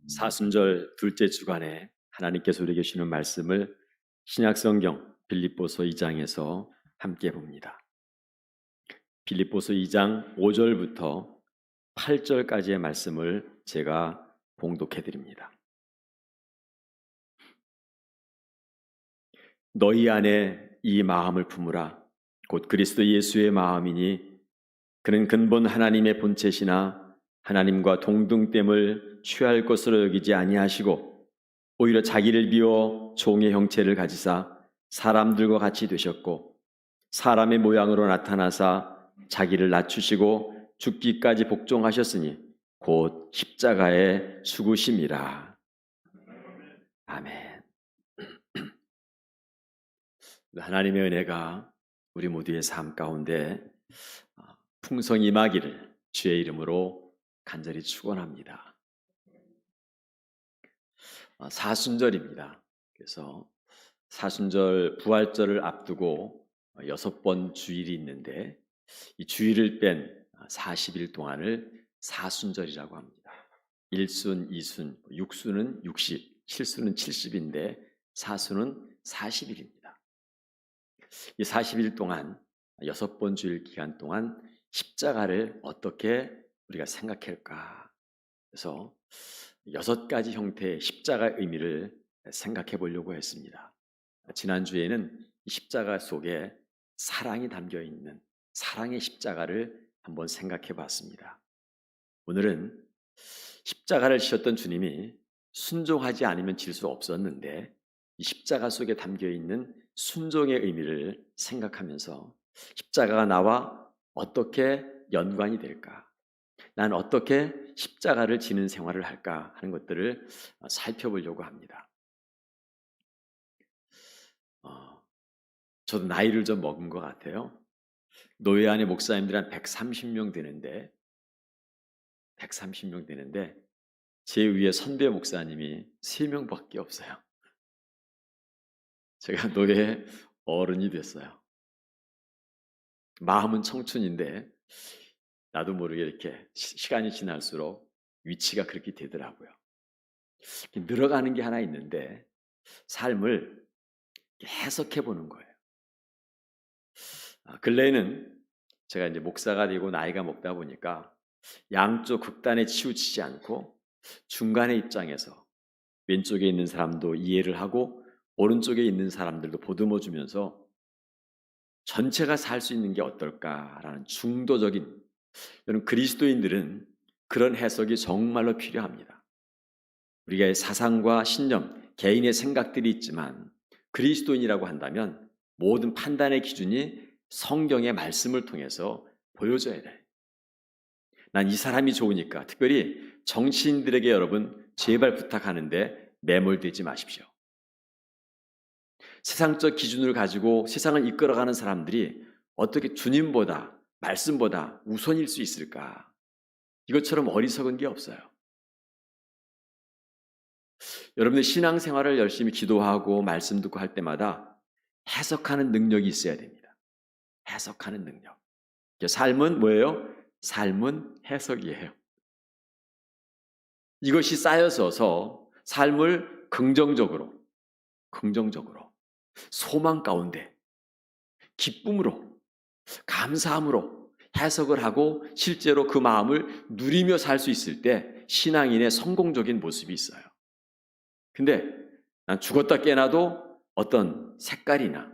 사순절 둘째 주간에 하나님께서 우리에게 주시는 말씀을 신약성경 빌립보서 2장에서 함께 봅니다. 빌립보서 2장 5절부터 8절까지의 말씀을 제가 봉독해 드립니다. 너희 안에 이 마음을 품으라. 곧 그리스도 예수의 마음이니 그는 근본 하나님의 본체시나 하나님과 동등됨을 취할 것으로 여기지 아니하시고 오히려 자기를 비워 종의 형체를 가지사 사람들과 같이 되셨고 사람의 모양으로 나타나사 자기를 낮추시고 죽기까지 복종하셨으니 곧 십자가에 죽으심이라. 아멘. 하나님의 은혜가 우리 모두의 삶 가운데 풍성히 임하기를 주의 이름으로 간절히 축원합니다. 사순절입니다. 그래서 사순절 부활절을 앞두고 6번 주일이 있는데 이 주일을 뺀 40일 동안을 사순절이라고 합니다. 1순, 2순, 6순은 60, 7순은 70인데 사순은 40일입니다. 이 40일 동안 6번 주일 기간 동안 십자가를 어떻게 우리가 생각할까? 그래서 6가지 형태의 십자가의 의미를 생각해 보려고 했습니다. 지난주에는 이 십자가 속에 사랑이 담겨 있는 사랑의 십자가를 한번 생각해 봤습니다. 오늘은 십자가를 지셨던 주님이 순종하지 않으면 질 수 없었는데 이 십자가 속에 담겨 있는 순종의 의미를 생각하면서 십자가가 나와 어떻게 연관이 될까? 난 어떻게 십자가를 지는 생활을 할까 하는 것들을 살펴보려고 합니다. 저도 나이를 좀 먹은 것 같아요. 노예 안에 목사님들이 한 130명 되는데 제 위에 선배 목사님이 3명밖에 없어요. 제가 노예 어른이 됐어요. 마음은 청춘인데 나도 모르게 이렇게 시간이 지날수록 위치가 그렇게 되더라고요. 늘어가는 게 하나 있는데 삶을 해석해 보는 거예요. 근래에는 제가 이제 목사가 되고 나이가 먹다 보니까 양쪽 극단에 치우치지 않고 중간의 입장에서 왼쪽에 있는 사람도 이해를 하고 오른쪽에 있는 사람들도 보듬어 주면서 전체가 살 수 있는 게 어떨까라는 중도적인, 여러분 그리스도인들은 그런 해석이 정말로 필요합니다. 우리가 사상과 신념, 개인의 생각들이 있지만 그리스도인이라고 한다면 모든 판단의 기준이 성경의 말씀을 통해서 보여져야 돼. 난 이 사람이 좋으니까, 특별히 정치인들에게 여러분 제발 부탁하는데 매몰되지 마십시오. 세상적 기준을 가지고 세상을 이끌어가는 사람들이 어떻게 주님보다, 말씀보다 우선일 수 있을까? 이것처럼 어리석은 게 없어요. 여러분의 신앙생활을 열심히 기도하고 말씀 듣고 할 때마다 해석하는 능력이 있어야 됩니다. 해석하는 능력. 삶은 뭐예요? 삶은 해석이에요. 이것이 쌓여서서 삶을 긍정적으로, 소망 가운데, 기쁨으로, 감사함으로 해석을 하고 실제로 그 마음을 누리며 살 수 있을 때 신앙인의 성공적인 모습이 있어요. 근데 난 죽었다 깨나도 어떤 색깔이나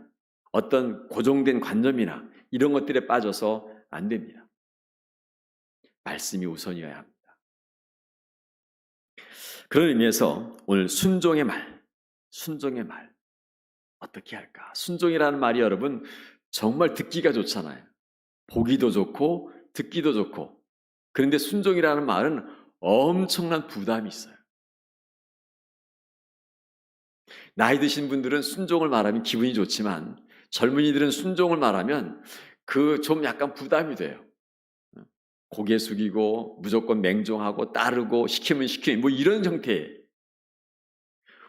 어떤 고정된 관념이나 이런 것들에 빠져서 안 됩니다. 말씀이 우선이어야 합니다. 그런 의미에서 오늘 순종의 말 어떻게 할까? 순종이라는 말이 여러분 정말 듣기가 좋잖아요. 보기도 좋고 듣기도 좋고. 그런데 순종이라는 말은 엄청난 부담이 있어요. 나이 드신 분들은 순종을 말하면 기분이 좋지만 젊은이들은 순종을 말하면 그 좀 약간 부담이 돼요. 고개 숙이고 무조건 맹종하고 따르고 시키면 뭐 이런 형태예요.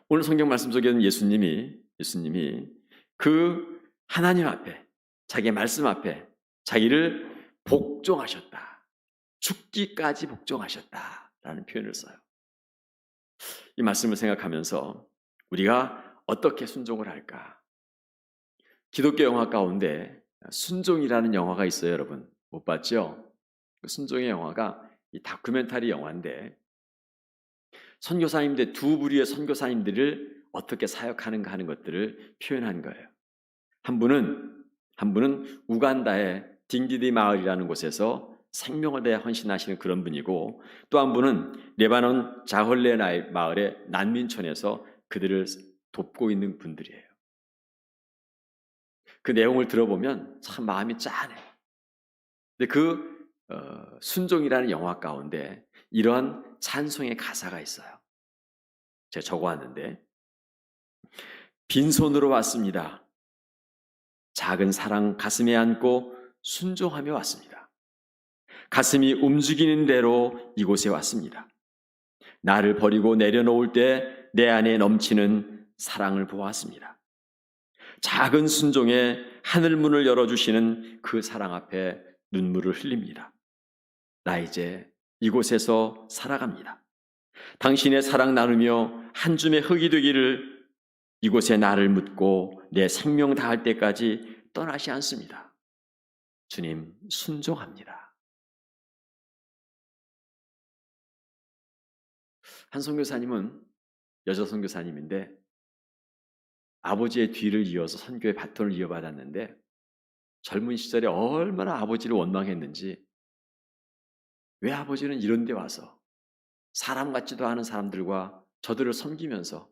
오늘 성경 말씀 속에는 예수님이 그 하나님 앞에, 자기의 말씀 앞에 자기를 복종하셨다. 죽기까지 복종하셨다라는 표현을 써요. 이 말씀을 생각하면서 우리가 어떻게 순종을 할까? 기독교 영화 가운데 순종이라는 영화가 있어요, 여러분. 못 봤죠? 그 순종의 영화가 이 다큐멘터리 영화인데 선교사님들 두 부류의 선교사님들을 어떻게 사역하는가 하는 것들을 표현한 거예요. 한 분은 우간다의 딩디디 마을이라는 곳에서 생명을 대해 헌신하시는 그런 분이고, 또 한 분은 레바논 자홀레 마을의 난민촌에서 그들을 돕고 있는 분들이에요. 그 내용을 들어보면 참 마음이 짠해요. 근데 그 순종이라는 영화 가운데 이러한 찬송의 가사가 있어요. 제가 적어왔는데, 빈손으로 왔습니다. 작은 사랑 가슴에 안고 순종하며 왔습니다. 가슴이 움직이는 대로 이곳에 왔습니다. 나를 버리고 내려놓을 때 내 안에 넘치는 사랑을 보았습니다. 작은 순종에 하늘 문을 열어주시는 그 사랑 앞에 눈물을 흘립니다. 나 이제 이곳에서 살아갑니다. 당신의 사랑 나누며 한 줌의 흙이 되기를, 이곳에 나를 묻고 내 생명 다할 때까지 떠나지 않습니다. 주님, 순종합니다. 한 선교사님은 여자 선교사님인데 아버지의 뒤를 이어서 선교의 바톤을 이어받았는데 젊은 시절에 얼마나 아버지를 원망했는지, 왜 아버지는 이런 데 와서 사람 같지도 않은 사람들과 저들을 섬기면서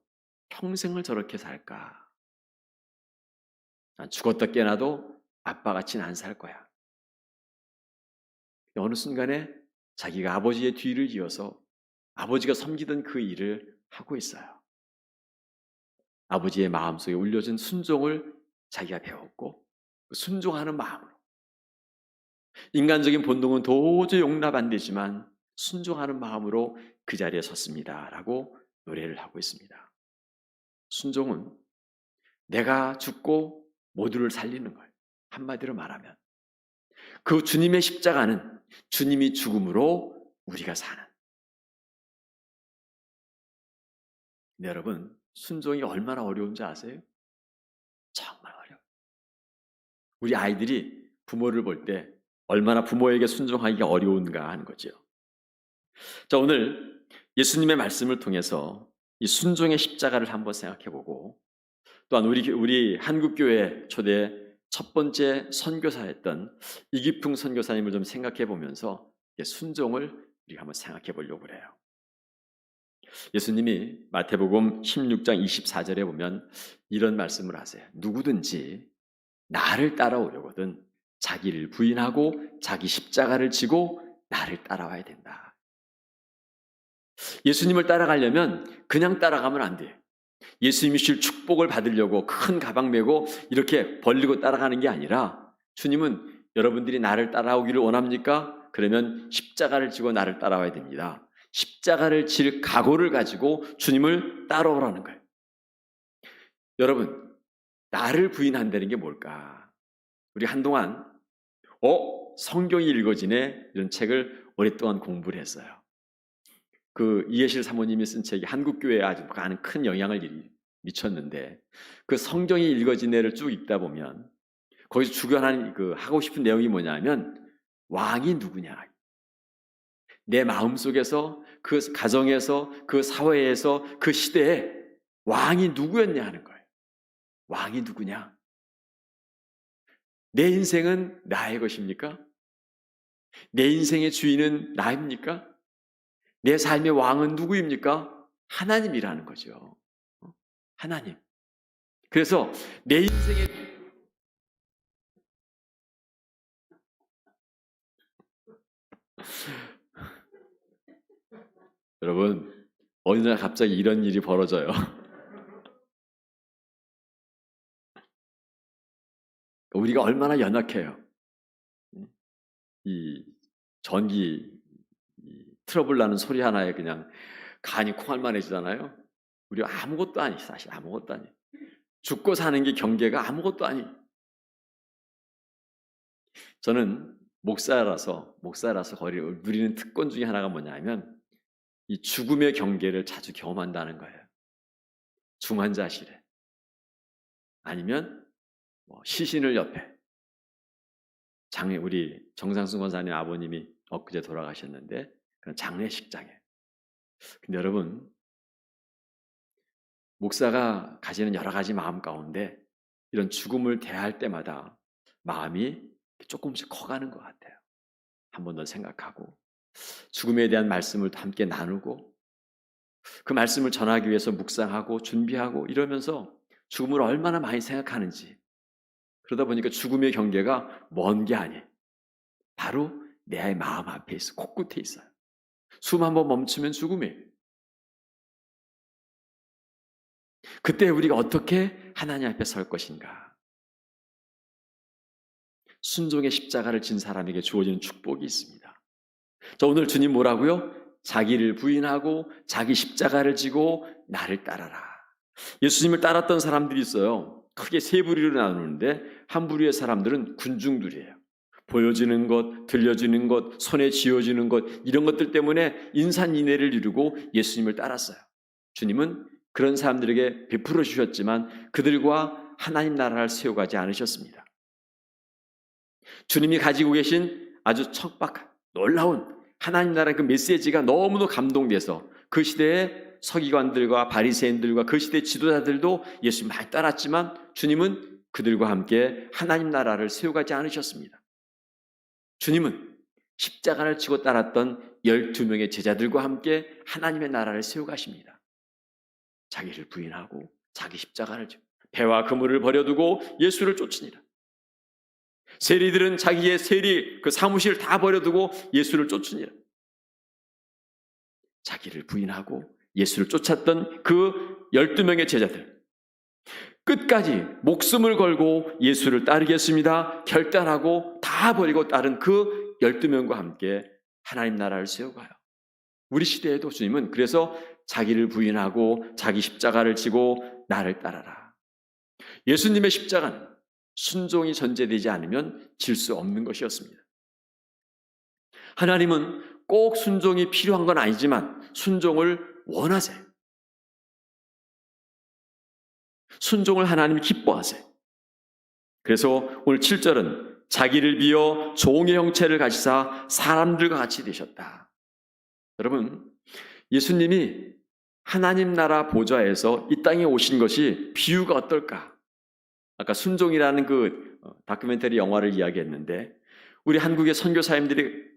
평생을 저렇게 살까? 난 죽었다 깨어나도 아빠같이는 안 살 거야. 어느 순간에 자기가 아버지의 뒤를 이어서 아버지가 섬기던 그 일을 하고 있어요. 아버지의 마음속에 울려진 순종을 자기가 배웠고, 순종하는 마음으로, 인간적인 본능은 도저히 용납 안 되지만 순종하는 마음으로 그 자리에 섰습니다 라고 노래를 하고 있습니다. 순종은 내가 죽고 모두를 살리는 거예요. 한마디로 말하면 그 주님의 십자가는 주님이 죽음으로 우리가 사는. 네, 여러분, 순종이 얼마나 어려운지 아세요? 정말 어려워요. 우리 아이들이 부모를 볼 때 얼마나 부모에게 순종하기가 어려운가 하는 거죠. 자, 오늘 예수님의 말씀을 통해서 이 순종의 십자가를 한번 생각해보고, 또한 우리 한국교회 초대 첫 번째 선교사였던 이기풍 선교사님을 좀 생각해보면서 순종을 우리가 한번 생각해보려고 그래요. 예수님이 마태복음 16장 24절에 보면 이런 말씀을 하세요. 누구든지 나를 따라오려거든 자기를 부인하고 자기 십자가를 지고 나를 따라와야 된다. 예수님을 따라가려면 그냥 따라가면 안 돼요. 예수님이 주실 축복을 받으려고 큰 가방 메고 이렇게 벌리고 따라가는 게 아니라, 주님은 여러분들이 나를 따라오기를 원합니까? 그러면 십자가를 지고 나를 따라와야 됩니다. 십자가를 질 각오를 가지고 주님을 따라오라는 거예요. 여러분, 나를 부인한다는 게 뭘까? 우리 한동안 성경이 읽어지네 이런 책을 오랫동안 공부를 했어요. 그 이해실 사모님이 쓴 책이 한국교회에 아주 많은 큰 영향을 미쳤는데, 그 성경이 읽어지네를 쭉 읽다 보면 거기서 주관하는 그 하고 싶은 내용이 뭐냐면, 왕이 누구냐, 내 마음속에서 그 가정에서 그 사회에서 그 시대에 왕이 누구였냐 하는 거예요. 왕이 누구냐? 내 인생은 나의 것입니까? 내 인생의 주인은 나입니까? 내 삶의 왕은 누구입니까? 하나님이라는 거죠. 하나님. 그래서 내 인생의 여러분, 어느 날 갑자기 이런 일이 벌어져요. 우리가 얼마나 연약해요. 이 전기 트러블 나는 소리 하나에 그냥 간이 콩알만해지잖아요. 우리 아무것도 아니, 사실 아무것도 아니. 죽고 사는 게 경계가 아무것도 아니. 저는 목사라서 거리를 누리는 특권 중에 하나가 뭐냐면, 이 죽음의 경계를 자주 경험한다는 거예요. 중환자실에 아니면 시신을 옆에. 우리 정상순 권사님 아버님이 엊그제 돌아가셨는데 그런 장례식장에. 근데 여러분, 목사가 가지는 여러 가지 마음 가운데 이런 죽음을 대할 때마다 마음이 조금씩 커가는 것 같아요. 한 번 더 생각하고 죽음에 대한 말씀을 함께 나누고 그 말씀을 전하기 위해서 묵상하고 준비하고 이러면서 죽음을 얼마나 많이 생각하는지. 그러다 보니까 죽음의 경계가 먼 게 아니에요. 바로 내 마음 앞에 있어, 코끝에 있어요. 숨 한번 멈추면 죽음이에요. 그때 우리가 어떻게 하나님 앞에 설 것인가? 순종의 십자가를 진 사람에게 주어지는 축복이 있습니다. 자, 오늘 주님 뭐라고요? 자기를 부인하고 자기 십자가를 지고 나를 따라라. 예수님을 따랐던 사람들이 있어요. 크게 세 부류로 나누는데 한 부류의 사람들은 군중들이에요. 보여지는 것, 들려지는 것, 손에 쥐어지는 것, 이런 것들 때문에 인산인해를 이루고 예수님을 따랐어요. 주님은 그런 사람들에게 베풀어 주셨지만 그들과 하나님 나라를 세워가지 않으셨습니다. 주님이 가지고 계신 아주 척박한 놀라운 하나님 나라의 그 메시지가 너무도 감동돼서 그 시대의 서기관들과 바리새인들과 그 시대 지도자들도 예수님 많이 따랐지만 주님은 그들과 함께 하나님 나라를 세워가지 않으셨습니다. 주님은 십자가를 지고 따랐던 12명의 제자들과 함께 하나님의 나라를 세워가십니다. 자기를 부인하고 자기 십자가를 지고 배와 그물을 버려두고 예수를 쫓으니라. 세리들은 자기의 세리 그 사무실 다 버려두고 예수를 쫓으니라. 자기를 부인하고 예수를 쫓았던 그 12명의 제자들, 끝까지 목숨을 걸고 예수를 따르겠습니다 결단하고 다 버리고 따른 그 12명과 함께 하나님 나라를 세워가요. 우리 시대에도 주님은 그래서 자기를 부인하고 자기 십자가를 지고 나를 따라라. 예수님의 십자가는 순종이 전제되지 않으면 질 수 없는 것이었습니다. 하나님은 꼭 순종이 필요한 건 아니지만 순종을 원하세요. 순종을 하나님이 기뻐하세요. 그래서 오늘 7절은 자기를 비어 종의 형체를 가지사 사람들과 같이 되셨다. 여러분, 예수님이 하나님 나라 보좌에서 이 땅에 오신 것이 비유가 어떨까? 아까 순종이라는 그 다큐멘터리 영화를 이야기했는데 우리 한국의 선교사님들이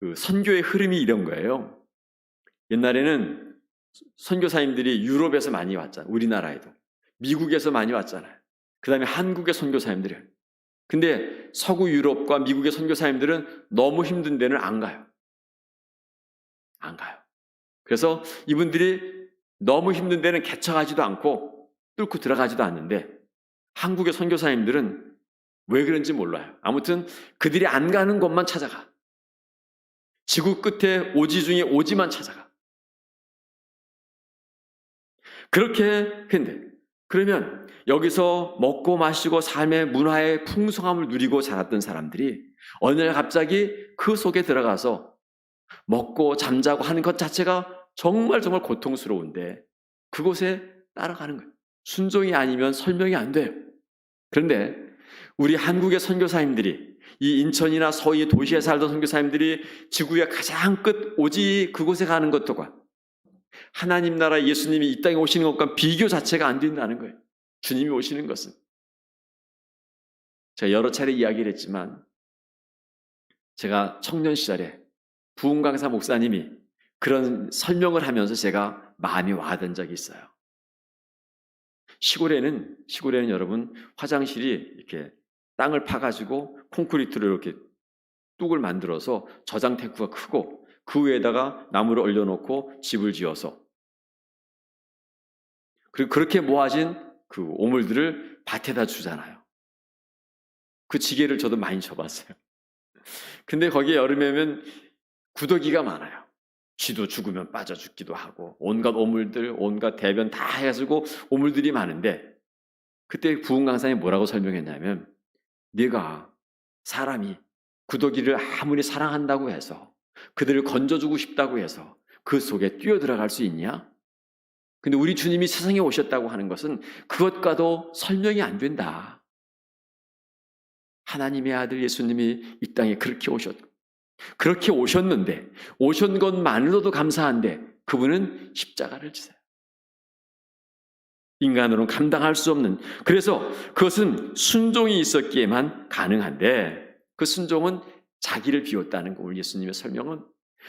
그 선교의 흐름이 이런 거예요. 옛날에는 선교사님들이 유럽에서 많이 왔잖아요. 우리나라에도. 미국에서 많이 왔잖아요. 그 다음에 한국의 선교사님들이에요. 근데 서구 유럽과 미국의 선교사님들은 너무 힘든 데는 안 가요. 안 가요. 그래서 이분들이 너무 힘든 데는 개척하지도 않고 뚫고 들어가지도 않는데 한국의 선교사님들은 왜 그런지 몰라요. 아무튼 그들이 안 가는 곳만 찾아가. 지구 끝에 오지 중에 오지만 찾아가. 그렇게 했는데 그러면 여기서 먹고 마시고 삶의 문화의 풍성함을 누리고 자랐던 사람들이 어느 날 갑자기 그 속에 들어가서 먹고 잠자고 하는 것 자체가 정말 고통스러운데 그곳에 따라가는 거예요. 순종이 아니면 설명이 안 돼요. 그런데 우리 한국의 선교사님들이 이 인천이나 서해 도시에 살던 선교사님들이 지구의 가장 끝 오지 그곳에 가는 것과 하나님 나라 예수님이 이 땅에 오시는 것과 비교 자체가 안 된다는 거예요. 주님이 오시는 것은. 제가 여러 차례 이야기를 했지만 제가 청년 시절에 부흥 강사 목사님이 그런 설명을 하면서 제가 마음이 와닿은 적이 있어요. 시골에는 여러분 화장실이 이렇게 땅을 파가지고 콘크리트로 이렇게 뚝을 만들어서 저장 탱크가 크고 그 위에다가 나무를 얼려놓고 집을 지어서 그리고 그렇게 모아진 그 오물들을 밭에다 주잖아요. 그 지게를 저도 많이 쳐봤어요. 근데 거기에 여름에면 구더기가 많아요. 쥐도 죽으면 빠져 죽기도 하고 온갖 오물들, 온갖 대변 다 해가지고 오물들이 많은데 그때 부흥 강사님이 뭐라고 설명했냐면 네가 사람이 구더기를 아무리 사랑한다고 해서 그들을 건져주고 싶다고 해서 그 속에 뛰어들어갈 수 있냐? 근데 우리 주님이 세상에 오셨다고 하는 것은 그것과도 설명이 안 된다. 하나님의 아들 예수님이 이 땅에 그렇게 오셨는데, 오신 것만으로도 감사한데 그분은 십자가를 지세요. 인간으로는 감당할 수 없는, 그래서 그것은 순종이 있었기에만 가능한데, 그 순종은 자기를 비웠다는 거. 오늘 예수님의 설명은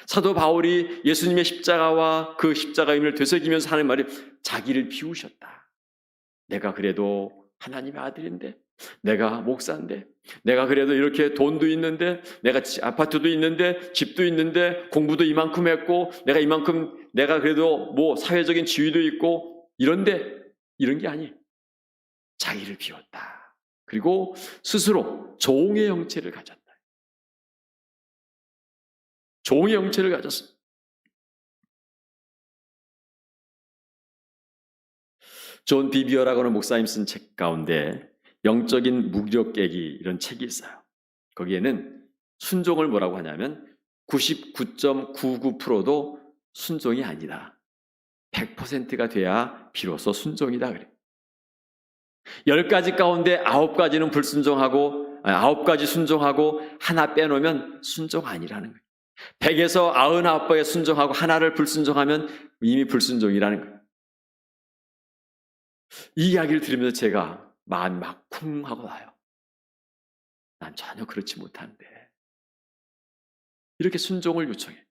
사도 바울이 예수님의 십자가와 그 십자가의 의미를 되새기면서 하는 말이 자기를 비우셨다. 내가 그래도 하나님의 아들인데, 내가 목사인데, 내가 그래도 이렇게 돈도 있는데, 내가 아파트도 있는데, 집도 있는데, 공부도 이만큼 했고, 내가 그래도 뭐 사회적인 지위도 있고, 이런데 이런 게 아니. 자기를 비웠다. 그리고 스스로 종의 형체를 가졌다. 종의 형체를 가졌어. 존 비비어라고 하는 목사님 쓴 책 가운데 영적인 무기력 깨기 이런 책이 있어요. 거기에는 순종을 뭐라고 하냐면 99.99%도 순종이 아니다. 100%가 돼야 비로소 순종이다 그래. 10가지 가운데 9가지는 불순종하고 9가지 순종하고 하나 빼놓으면 순종 아니라는 거예요. 100에서 99번에 순종하고 하나를 불순종하면 이미 불순종이라는 거예요. 이 이야기를 들으면서 제가 마음이 막 쿵 하고 나요. 난 전혀 그렇지 못한데. 이렇게 순종을 요청해.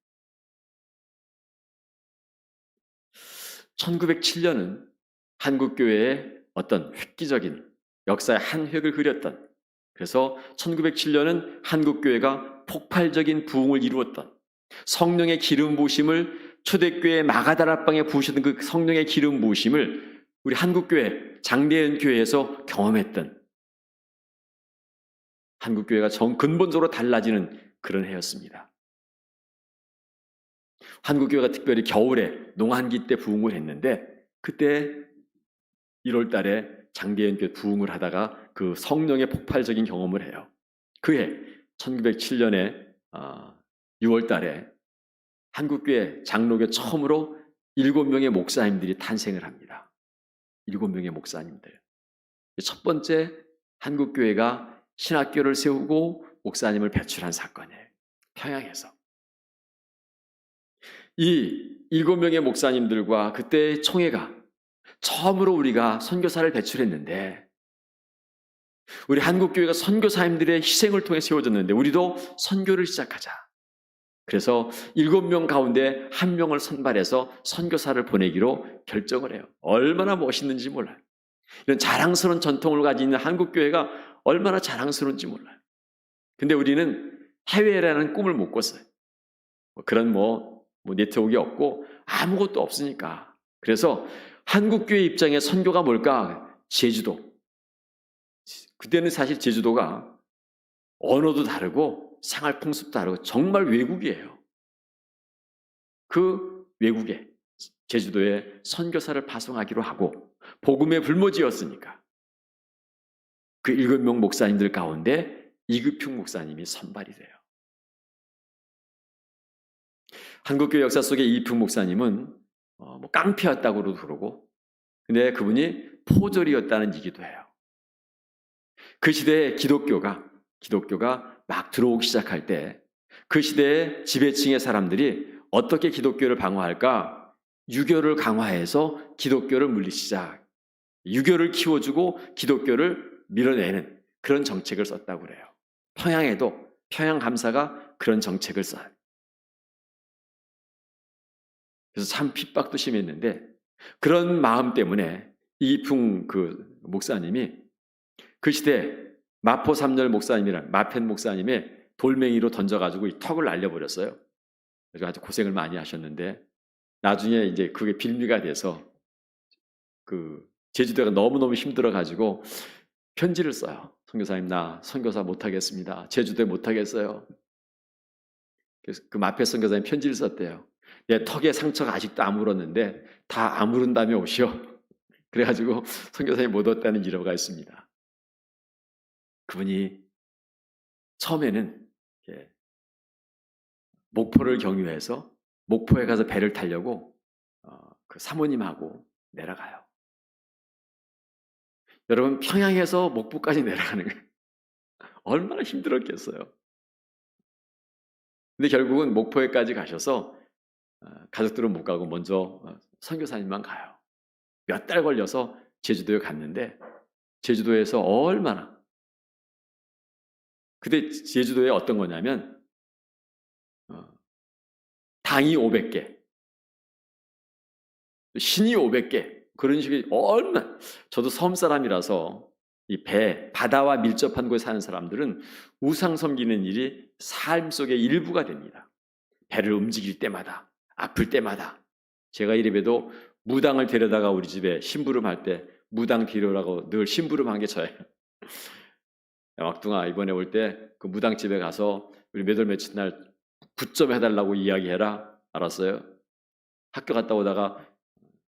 1907년은 한국교회의 어떤 획기적인 역사의 한 획을 그렸던, 그래서 1907년은 한국교회가 폭발적인 부흥을 이루었던, 성령의 기름 부으심을 초대교회 마가다락방에 부으셨던 그 성령의 기름 부으심을 우리 한국교회 장대현 교회에서 경험했던, 한국교회가 근본적으로 달라지는 그런 해였습니다. 한국교회가 특별히 겨울에 농한기 때 부흥을 했는데, 그때 1월 달에 장대현 교회 부흥을 하다가 그 성령의 폭발적인 경험을 해요. 그해 1907년에 6월 달에 한국교회 장로교 처음으로 7명의 목사님들이 탄생을 합니다. 7명의 목사님들. 첫 번째 한국교회가 신학교를 세우고 목사님을 배출한 사건이에요. 평양에서. 이 7명의 목사님들과 그때의 총회가 처음으로 우리가 선교사를 배출했는데, 우리 한국교회가 선교사님들의 희생을 통해 세워졌는데 우리도 선교를 시작하자. 그래서 7명 가운데 1명을 선발해서 선교사를 보내기로 결정을 해요. 얼마나 멋있는지 몰라요. 이런 자랑스러운 전통을 가지고 있는 한국교회가 얼마나 자랑스러운지 몰라요. 근데 우리는 해외라는 꿈을 못 꿨어요. 그런 네트워크가 없고 아무것도 없으니까. 그래서 한국교회 입장에 선교가 뭘까? 제주도. 그때는 사실 제주도가 언어도 다르고 생활 풍습도 다르고 정말 외국이에요. 그 외국에 제주도에 선교사를 파송하기로 하고 복음의 불모지였으니까 그 7명 목사님들 가운데 이급흉 목사님이 선발이 돼요. 한국교회 역사 속에 이급흉 목사님은 깡패였다고도 그러고, 근데 그분이 포졸이었다는 얘기도 해요. 그 시대에 기독교가 막 들어오기 시작할 때 그 시대의 지배층의 사람들이 어떻게 기독교를 방어할까? 유교를 강화해서 기독교를 물리치자. 유교를 키워주고 기독교를 밀어내는 그런 정책을 썼다고 그래요. 평양에도 평양 감사가 그런 정책을 써요. 그래서 참 핍박도 심했는데 그런 마음 때문에 이풍 그 목사님이 그 시대 마포 삼열 목사님이란 마펜 목사님의 돌멩이로 던져가지고 이 턱을 날려버렸어요. 그래서 아주 고생을 많이 하셨는데 나중에 이제 그게 빌미가 돼서 그 제주도가 너무너무 힘들어가지고 편지를 써요. 선교사님, 나 선교사 못하겠습니다. 제주도에 못하겠어요. 그래서 그 마페 선교사님 편지를 썼대요. 내 턱에 상처가 아직도 아물었는데 다 아무른 다음에 오시오. 그래가지고 선교사님 못 왔다는 일화가 있습니다. 그분이 처음에는 목포를 경유해서 목포에 가서 배를 타려고 그 사모님하고 내려가요. 여러분, 평양에서 목포까지 내려가는 거예요. 얼마나 힘들었겠어요. 근데 결국은 목포에까지 가셔서 가족들은 못 가고 먼저 선교사님만 가요. 몇 달 걸려서 제주도에 갔는데 제주도에서 얼마나 그때 제주도에 어떤 거냐면 당이 500개, 신이 500개 그런 식의 얼마 저도 섬 사람이라서 이 배, 바다와 밀접한 곳에 사는 사람들은 우상 섬기는 일이 삶 속의 일부가 됩니다. 배를 움직일 때마다, 아플 때마다 제가 이래봬도 무당을 데려다가 우리 집에 심부름할 때 무당 데려라고 늘 심부름한 게 저예요. 막둥아 이번에 올 때 그 무당집에 가서 우리 몇 월 며칠 날 굿좀 해달라고 이야기해라. 알았어요? 학교 갔다 오다가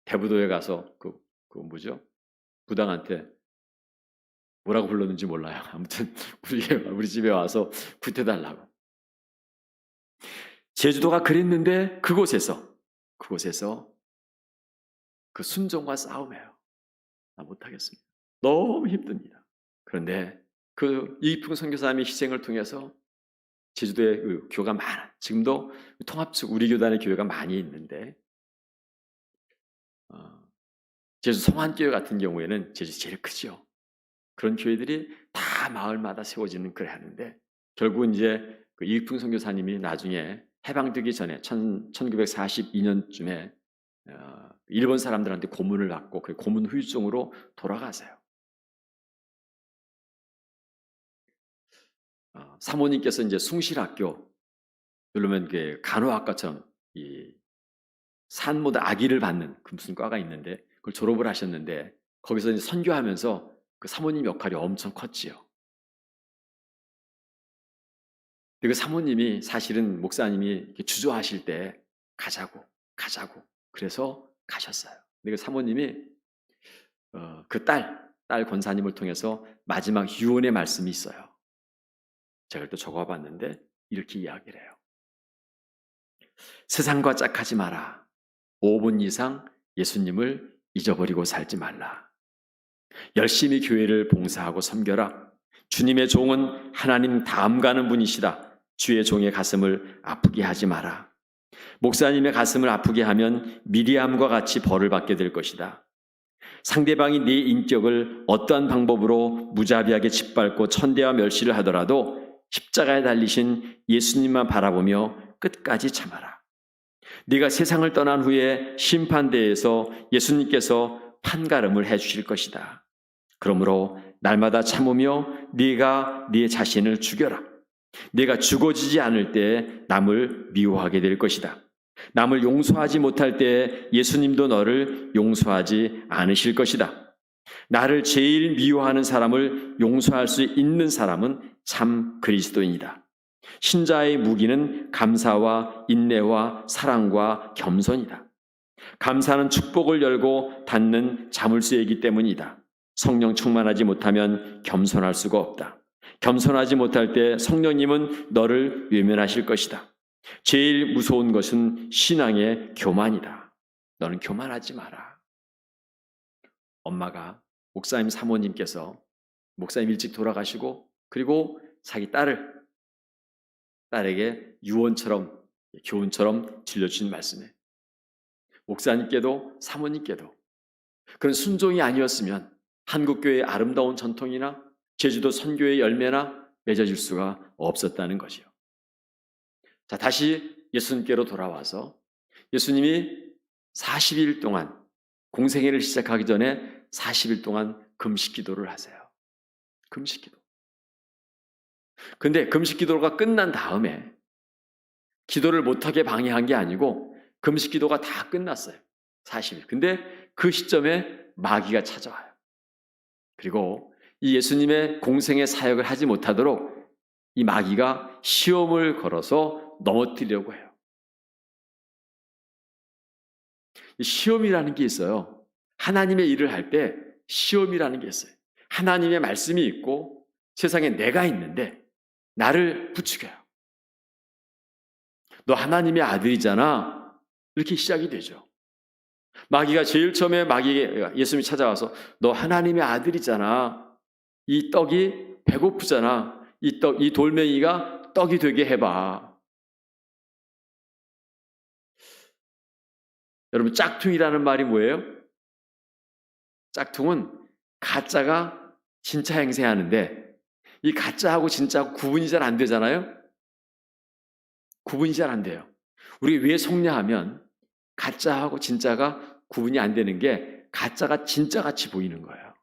대부도에 가서 그 뭐죠? 무당한테 뭐라고 불렀는지 몰라요. 아무튼 우리 집에 와서 굿해달라고. 제주도가 그랬는데 그곳에서 그 순종과 싸움이에요. 나 못하겠습니다. 너무 힘듭니다. 그런데 그 이익풍 선교사님의 희생을 통해서 제주도에 교회가 많아. 지금도 통합측 우리 교단의 교회가 많이 있는데 제주 성안교회 같은 경우에는 제주 제일 크죠. 그런 교회들이 다 마을마다 세워지는 그래 하는데 결국은 이제 그 이익풍 선교사님이 나중에 해방되기 전에 1942년쯤에 일본 사람들한테 고문을 받고 그 고문 후유증으로 돌아가세요. 사모님께서 이제 숭실학교, 그러면 그 간호학과처럼 이 산모다 아기를 받는 그 무슨 과가 있는데 그걸 졸업을 하셨는데 거기서 이제 선교하면서 그 사모님 역할이 엄청 컸지요. 그 사모님이 사실은 목사님이 이렇게 주저하실 때 가자고 그래서 가셨어요. 근데 그 사모님이 그 딸 권사님을 통해서 마지막 유언의 말씀이 있어요. 제가 또 적어봤는데 이렇게 이야기를 해요. 세상과 짝하지 마라. 5분 이상 예수님을 잊어버리고 살지 말라. 열심히 교회를 봉사하고 섬겨라. 주님의 종은 하나님 다음 가는 분이시다. 주의 종의 가슴을 아프게 하지 마라. 목사님의 가슴을 아프게 하면 미리암과 같이 벌을 받게 될 것이다. 상대방이 네 인격을 어떠한 방법으로 무자비하게 짓밟고 천대와 멸시를 하더라도 십자가에 달리신 예수님만 바라보며 끝까지 참아라. 네가 세상을 떠난 후에 심판대에서 예수님께서 판가름을 해주실 것이다. 그러므로 날마다 참으며 네가 네 자신을 죽여라. 네가 죽어지지 않을 때 남을 미워하게 될 것이다. 남을 용서하지 못할 때 예수님도 너를 용서하지 않으실 것이다. 나를 제일 미워하는 사람을 용서할 수 있는 사람은 참 그리스도인이다. 신자의 무기는 감사와 인내와 사랑과 겸손이다. 감사는 축복을 열고 닫는 자물쇠이기 때문이다. 성령 충만하지 못하면 겸손할 수가 없다. 겸손하지 못할 때 성령님은 너를 외면하실 것이다. 제일 무서운 것은 신앙의 교만이다. 너는 교만하지 마라. 엄마가 목사님 사모님께서 목사님 일찍 돌아가시고 그리고 자기 딸에게 유언처럼 교훈처럼 들려주신 말씀에 목사님께도 사모님께도 그런 순종이 아니었으면 한국교회의 아름다운 전통이나 제주도 선교의 열매나 맺어질 수가 없었다는 것이요. 자, 다시 예수님께로 돌아와서 예수님이 40일 동안 공생애를 시작하기 전에 40일 동안 금식 기도를 하세요. 금식 기도. 근데 금식 기도가 끝난 다음에 기도를 못하게 방해한 게 아니고 금식 기도가 다 끝났어요. 40일. 근데 그 시점에 마귀가 찾아와요. 그리고 이 예수님의 공생의 사역을 하지 못하도록 이 마귀가 시험을 걸어서 넘어뜨리려고 해요. 시험이라는 게 있어요. 하나님의 일을 할 때 시험이라는 게 있어요. 하나님의 말씀이 있고 세상에 내가 있는데 나를 부추겨요. 너 하나님의 아들이잖아. 이렇게 시작이 되죠. 마귀가 제일 처음에 마귀에게 예수님이 찾아와서 너 하나님의 아들이잖아. 이 떡이 배고프잖아. 이 돌멩이가 떡이 되게 해봐. 여러분, 짝퉁이라는 말이 뭐예요? 짝퉁은 가짜가 진짜 행세하는데 이 가짜하고 진짜하고 구분이 잘 안 되잖아요? 구분이 잘 안 돼요. 우리 왜 속냐하면 가짜하고 진짜가 구분이 안 되는 게 가짜가 진짜같이 보이는 거예요.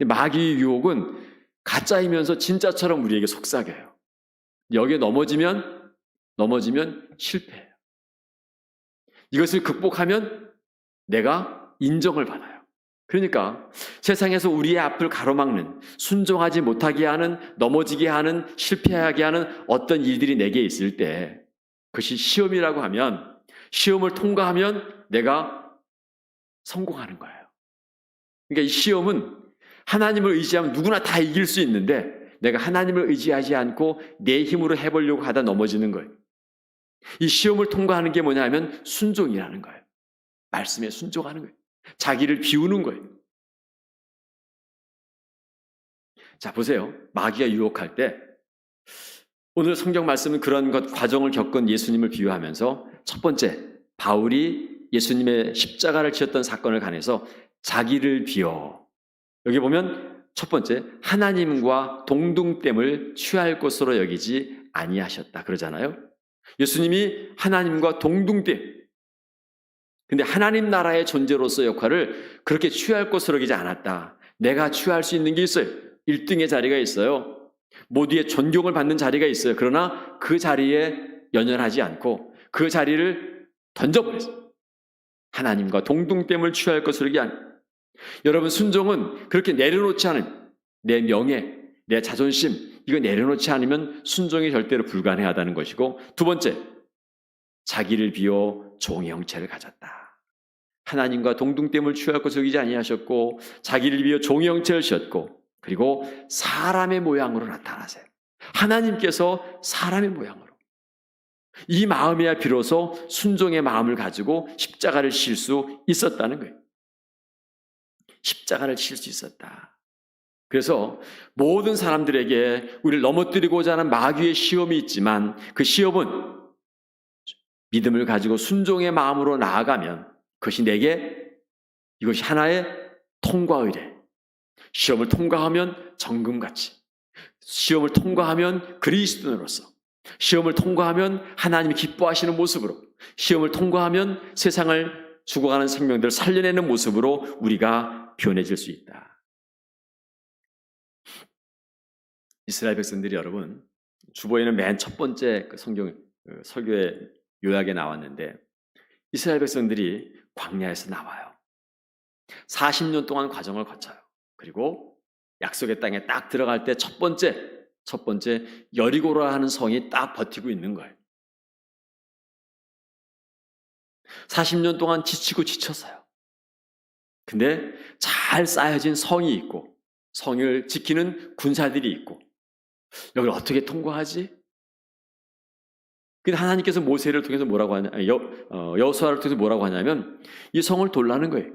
마귀의 유혹은 가짜이면서 진짜처럼 우리에게 속삭여요. 여기에 넘어지면 실패해요. 이것을 극복하면 내가 인정을 받아요. 그러니까 세상에서 우리의 앞을 가로막는, 순종하지 못하게 하는, 넘어지게 하는, 실패하게 하는 어떤 일들이 내게 있을 때 그것이 시험이라고 하면 시험을 통과하면 내가 성공하는 거예요. 그러니까 이 시험은 하나님을 의지하면 누구나 다 이길 수 있는데 내가 하나님을 의지하지 않고 내 힘으로 해보려고 하다 넘어지는 거예요. 이 시험을 통과하는 게 뭐냐면 순종이라는 거예요. 말씀에 순종하는 거예요. 자기를 비우는 거예요. 자, 보세요. 마귀가 유혹할 때 오늘 성경 말씀은 그런 과정을 겪은 예수님을 비유하면서 첫 번째, 바울이 예수님의 십자가를 지었던 사건을 관해서 자기를 비워. 여기 보면 첫 번째, 하나님과 동등됨을 취할 것으로 여기지 아니하셨다 그러잖아요. 예수님이 하나님과 동등됨. 근데 하나님 나라의 존재로서 역할을 그렇게 취할 것으로 여기지 않았다. 내가 취할 수 있는 게 있어요. 1등의 자리가 있어요. 모두의 존경을 받는 자리가 있어요. 그러나 그 자리에 연연하지 않고 그 자리를 던져버렸어요. 하나님과 동등됨을 취할 것으로 여기지 않아요. 여러분, 순종은 그렇게 내려놓지 않으면 내 명예, 내 자존심 이거 내려놓지 않으면 순종이 절대로 불가능하다는 것이고, 두 번째, 자기를 비워 종의 형체를 가졌다. 하나님과 동등됨을 취할 것을 여기지 아니하셨고 자기를 비워 종의 형체를 지었고 그리고 사람의 모양으로 나타나세요. 하나님께서 사람의 모양으로. 이 마음이야 비로소 순종의 마음을 가지고 십자가를 칠 수 있었다는 거예요. 십자가를 칠 수 있었다. 그래서 모든 사람들에게 우리를 넘어뜨리고자 하는 마귀의 시험이 있지만 그 시험은 믿음을 가지고 순종의 마음으로 나아가면 그것이 내게 이것이 하나의 통과 의례. 시험을 통과하면 정금같이, 시험을 통과하면 그리스도인으로서, 시험을 통과하면 하나님이 기뻐하시는 모습으로, 시험을 통과하면 세상을 죽어가는 생명들을 살려내는 모습으로 우리가 변해질 수 있다. 이스라엘 백성들이 여러분, 주보에는 맨 첫 번째 성경 설교의 요약에 나왔는데 이스라엘 백성들이 광야에서 나와요. 40년 동안 과정을 거쳐요. 그리고 약속의 땅에 딱 들어갈 때 첫 번째 여리고라 하는 성이 딱 버티고 있는 거예요. 40년 동안 지치고 지쳤어요. 근데 잘 쌓여진 성이 있고 성을 지키는 군사들이 있고 여기를 어떻게 통과하지? 근데 하나님께서 모세를 통해서 뭐라고 하냐, 여호수아를 통해서 뭐라고 하냐면 이 성을 돌라는 거예요.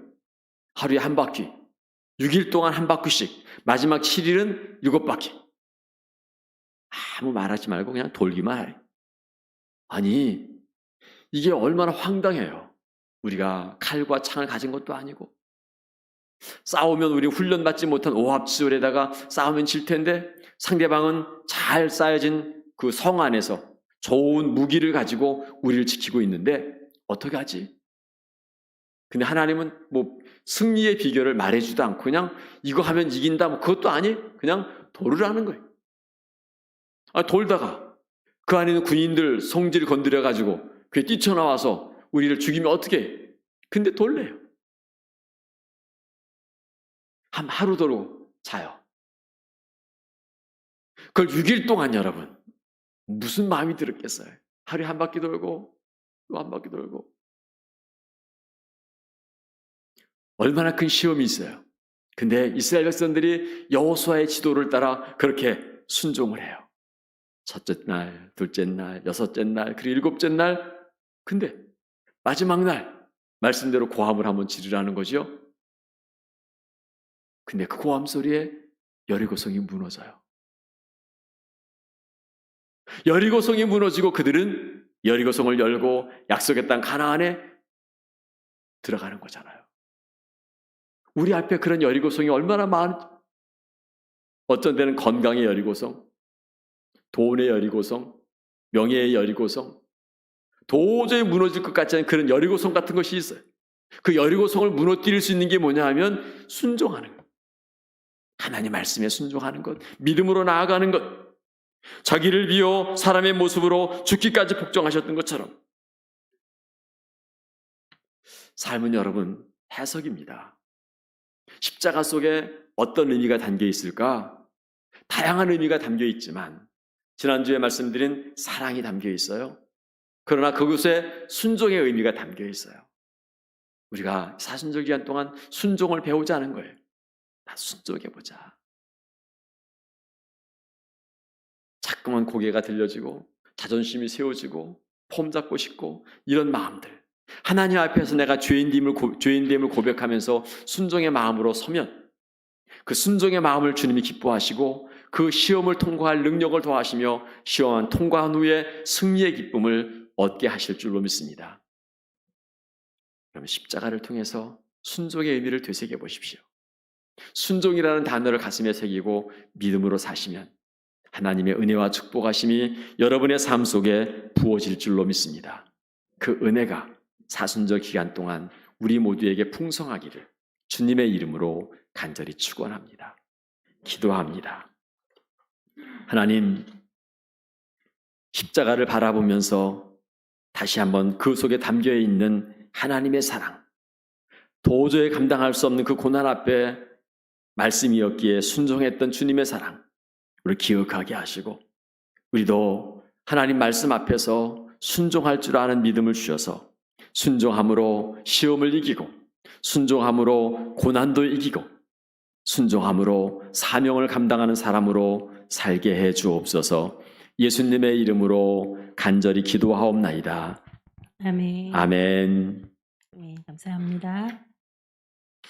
하루에 한 바퀴, 6일 동안 한 바퀴씩, 마지막 7일은 7바퀴. 아무 말하지 말고 그냥 돌기만 해. 아니, 이게 얼마나 황당해요. 우리가 칼과 창을 가진 것도 아니고 싸우면 우리 훈련받지 못한 오합지졸에다가 싸우면 질 텐데 상대방은 잘 쌓여진 그 성 안에서 좋은 무기를 가지고 우리를 지키고 있는데 어떻게 하지? 근데 하나님은 뭐 승리의 비결을 말해주도 않고 그냥 이거 하면 이긴다 뭐 그것도 아니 그냥 돌으라는 거예요. 돌다가 그 안에 있는 군인들 성질을 건드려 가지고 그게 뛰쳐나와서 우리를 죽이면 어떻게 해? 근데 돌래요. 하루 돌고 자요. 그걸 6일 동안 여러분 무슨 마음이 들었겠어요? 하루에 한 바퀴 돌고 또 한 바퀴 돌고 얼마나 큰 시험이 있어요. 근데 이스라엘 백성들이 여호수아의 지도를 따라 그렇게 순종을 해요. 첫째 날, 둘째 날, 여섯째 날, 그리고 일곱째 날. 근데 마지막 날 말씀대로 고함을 한번 지르라는 거죠. 근데 그 고함 소리에 여리고성이 무너져요. 여리고성이 무너지고 그들은 여리고성을 열고 약속의 땅 가나안에 들어가는 거잖아요. 우리 앞에 그런 여리고성이 얼마나 어떤 데는 건강의 여리고성, 돈의 여리고성, 명예의 여리고성, 도저히 무너질 것 같지 않은 그런 여리고성 같은 것이 있어요. 그 여리고성을 무너뜨릴 수 있는 게 뭐냐 하면 순종하는 것. 하나님 말씀에 순종하는 것, 믿음으로 나아가는 것. 자기를 비워 사람의 모습으로 죽기까지 복종하셨던 것처럼. 삶은 여러분 해석입니다. 십자가 속에 어떤 의미가 담겨 있을까? 다양한 의미가 담겨 있지만 지난주에 말씀드린 사랑이 담겨 있어요. 그러나 그곳에 순종의 의미가 담겨 있어요. 우리가 사순절 기간 동안 순종을 배우자는 거예요. 다 순종해보자. 자꾸만 고개가 들려지고 자존심이 세워지고 폼 잡고 싶고 이런 마음들. 하나님 앞에서 내가 죄인됨을 고백하면서 순종의 마음으로 서면 그 순종의 마음을 주님이 기뻐하시고 그 시험을 통과할 능력을 더하시며 시험을 통과한 후에 승리의 기쁨을 얻게 하실 줄로 믿습니다. 그러면 십자가를 통해서 순종의 의미를 되새겨 보십시오. 순종이라는 단어를 가슴에 새기고 믿음으로 사시면 하나님의 은혜와 축복하심이 여러분의 삶 속에 부어질 줄로 믿습니다. 그 은혜가 사순절 기간 동안 우리 모두에게 풍성하기를 주님의 이름으로 간절히 축원합니다. 기도합니다. 하나님, 십자가를 바라보면서 다시 한번 그 속에 담겨 있는 하나님의 사랑, 도저히 감당할 수 없는 그 고난 앞에 말씀이었기에 순종했던 주님의 사랑, 우리 기억하게 하시고 우리도 하나님 말씀 앞에서 순종할 줄 아는 믿음을 주셔서 순종함으로 시험을 이기고 순종함으로 고난도 이기고 순종함으로 사명을 감당하는 사람으로 살게 해 주옵소서. 예수님의 이름으로 간절히 기도하옵나이다. 아멘. 아멘. 네, 감사합니다.